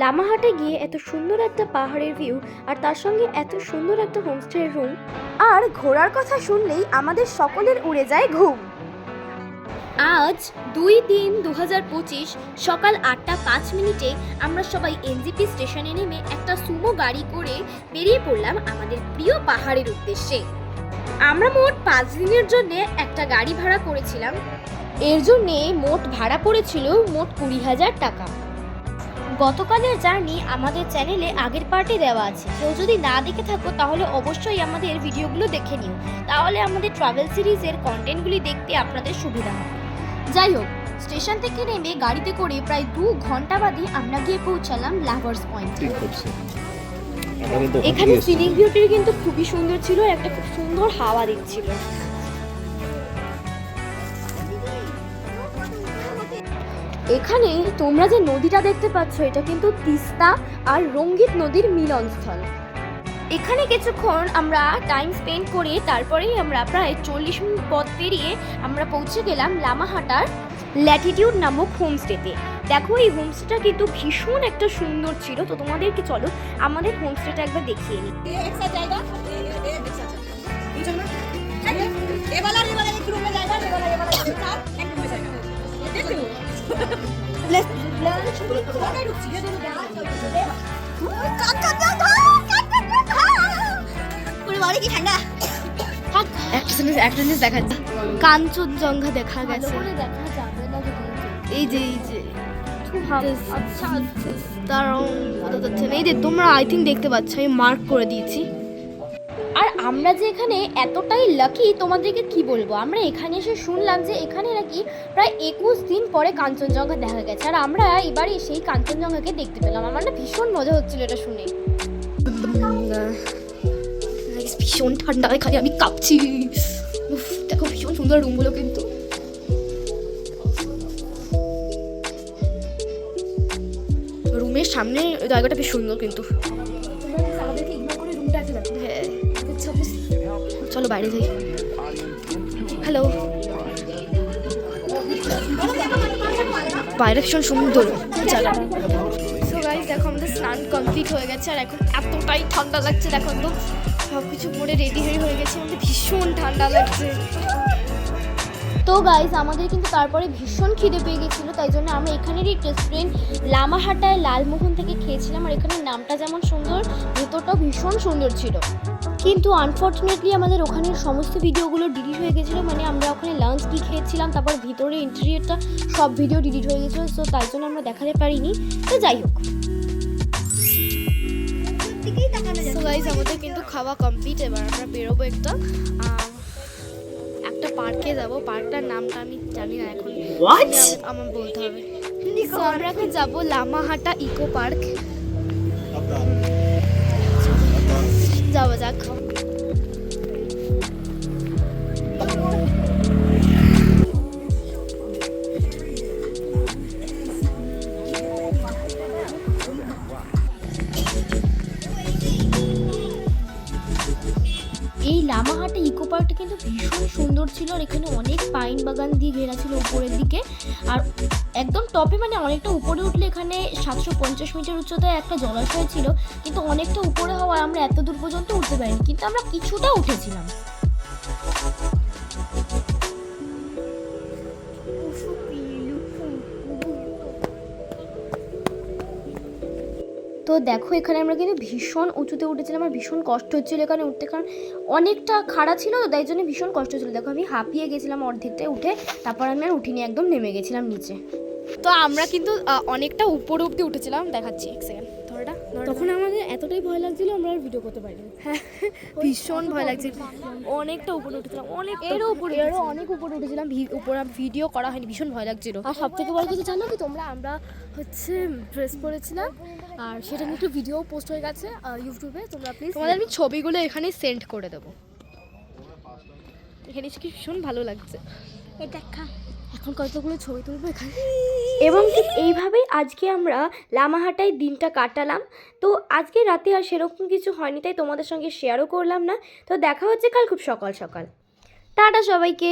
লামাহাটে গিয়ে এত সুন্দর একটা পাহাড়ের ভিউ আর তার সঙ্গে এত সুন্দর একটা হোমস্টের রুম আর ঘোরার কথা শুনলেই আমাদের সকলের উড়ে যায় ঘুম। আজ 2-3-2025 সকাল 8:05 আমরা সবাই এনজেপি স্টেশনে নেমে একটা সুমো গাড়ি করে বেরিয়ে পড়লাম আমাদের প্রিয় পাহাড়ের উদ্দেশ্যে। আমরা মোট 5 দিনের জন্য একটা গাড়ি ভাড়া করেছিলাম। এর জন্যে মোট ভাড়া পড়েছিল মোট 20,000 টাকা। গতকালের জার্নি আমাদের চ্যানেলে আগের পার্টে দেওয়া আছে, কেউ যদি না দেখে থাকো তাহলে অবশ্যই আমাদের ভিডিওগুলো দেখে নিও, তাহলে আমাদের ট্রাভেল সিরিজের কন্টেন্টগুলি দেখতে আপনাদের সুবিধা হবে। যাই হোক, স্টেশন থেকে নেমে গাড়িতে করে প্রায় 2 ঘন্টা বাদে আমরা গিয়ে পৌঁছালাম লাভার্স পয়েন্ট। এখানে সিনিক বিউটি কিন্তু খুবই সুন্দর ছিল, একটা খুব সুন্দর হাওয়া দিচ্ছিল। এখানে তোমরা যে নদীটা দেখতে পাচ্ছ এটা কিন্তু তিস্তা আর রঙ্গিত নদীর মিলনস্থল। এখানে কিছুক্ষণ আমরা টাইম স্পেন্ড করে তারপরেই আমরা প্রায় 40 মিনিট পথ পেরিয়ে আমরা পৌঁছে গেলাম লামাহাটার ল্যাটিটিউড নামক হোমস্টেতে। দেখো এই হোমস্টেটা কিন্তু ভীষণ একটা সুন্দর ছিল, তো তোমাদেরকে চলো আমাদের হোমস্টেটা একবার দেখিয়ে নিই। কাঞ্চনজঙ্ঘা দেখা গেছে, এই যে এই যে তোমরা আই থিঙ্ক দেখতে পাচ্ছ, আমি মার্ক করে দিয়েছি। আর আমরা যে এখানে এতটাই লাকি তোমাদেরকে কি বলবো, আমরা এখানে এসে শুনলাম যে এখানে নাকি প্রায় 21 দিন পরে কাঞ্চনজঙ্ঘা দেখা গেছে, আর আমরা এবারে সেই কাঞ্চনজঙ্ঘাকে দেখতে পেলাম। আমার না ভীষণ মজা হচ্ছিল এটা শুনে। ভীষণ ঠান্ডা, এখানে আমি কাঁপছি। দেখো ভীষণ সুন্দর রুমগুলো, কিন্তু রুমের সামনে জায়গাটা বেশ সুন্দর, কিন্তু হ্যাঁ চলো বাইরে যাই। হ্যালো, বাইরে ভীষণ সুন্দর জায়গাটা। সো গাইস দেখো আমাদের স্নান কমপ্লিট হয়ে গেছে, আর এখন এতটাই ঠান্ডা লাগছে। দেখো একদম সব কিছু পরে রেডি হয়ে গেছে, আমাদের ভীষণ ঠান্ডা লাগছে। তো গাইস আমাদের কিন্তু তারপরে ভীষণ খিদে পেয়ে গেছিলো, তাই জন্য আমরা এখানেরই রেস্টুরেন্ট লামাহাটায় লালমোহন থেকে খেয়েছিলাম। আর এখানের নামটা যেমন সুন্দর, ভেতরটাও ভীষণ সুন্দর ছিল। কিন্তু আনফর্চুনেটলি আমাদের ওখানের সমস্ত ভিডিওগুলো ডিলিট হয়ে গেছিলো, মানে আমরা ওখানে লাঞ্চ কি খেয়েছিলাম, তারপর ভিতরে ইন্টেরিয়রটা সব ভিডিও ডিলিট হয়ে গেছিলো, তো তাই জন্য আমরা দেখাতে পারিনি। তো যাই হোক, তো গাইস আমাদের কিন্তু খাওয়া কমপ্লিট। এবার আমরা বেরোবো একটা পার্কে যাবো। পার্কটার নামটা আমি জানি না এখন, আমার বলতে হবে। তো আমরা এখন যাবো লামাহাটা ইকো পার্ক, যাওয়া যাক। এই লামাহাটা ইকো পার্কটা কিন্তু ভীষণ সুন্দর ছিল, আর এখানে অনেক পাইন বাগান দিয়ে ঘেরা ছিল উপরের দিকে। আর একদম টপে মানে অনেকটা উপরে উঠলে এখানে 750 মিটার উচ্চতায় একটা জলাশয় ছিল, কিন্তু অনেকটা উপরে হওয়ায় আমরা এত দূর পর্যন্ত উঠতে পারিনি, কিন্তু আমরা কিছুটা উঠেছিলাম। তো দেখো এখানে আমরা কিন্তু ভীষণ উঁচুতে উঠেছিলাম, আর ভীষণ কষ্ট হচ্ছিল এখানে উঠতে, কারণ অনেকটা খাড়া ছিল, তো তাই জন্য ভীষণ কষ্ট হচ্ছিল। দেখো আমি হাঁপিয়ে গেছিলাম অর্ধেকটায় উঠে, তারপর আমি আর উঠিনি, একদম নেমে গেছিলাম নিচে। তো আমরা কিন্তু অনেকটা উপরে অব্দি উঠেছিলাম, দেখাচ্ছি এক সেকেন্ড। তখন আমাদের এতটাই ভয় লাগছিল আমরা আর ভিডিও করতে পারিনি। হ্যাঁ ভীষণ ভয় লাগছিল, অনেকটা উপরে উঠেছিলাম, অনেক উপরে উঠেছিলাম, উপরে ভিডিও করা হয়নি, ভীষণ ভয় লাগছিল। আর সব থেকে বড় কিছু জানো কি তোমরা, আমরা ড্রেস পরেছিলাম, আর সেটা নিয়ে একটু ভিডিও পোস্ট হয়ে গেছে ইউটিউবে, তোমরা প্লিজ তোমাদের আমি ছবিগুলো এখানে সেন্ড করে দেবো। এখানে কি ভীষণ ভালো লাগছে, দেখা এখন কতগুলো ছবি তুলবো এখানে। এবং ঠিক এইভাবেই আজকে আমরা লামাহাটায় দিনটা কাটালাম। তো আজকে রাতে আর সেরকম কিছু হয়নি, তাই তোমাদের সঙ্গে শেয়ারও করলাম না। তো দেখা হচ্ছে কাল খুব সকাল সকাল। টাটা সবাইকে।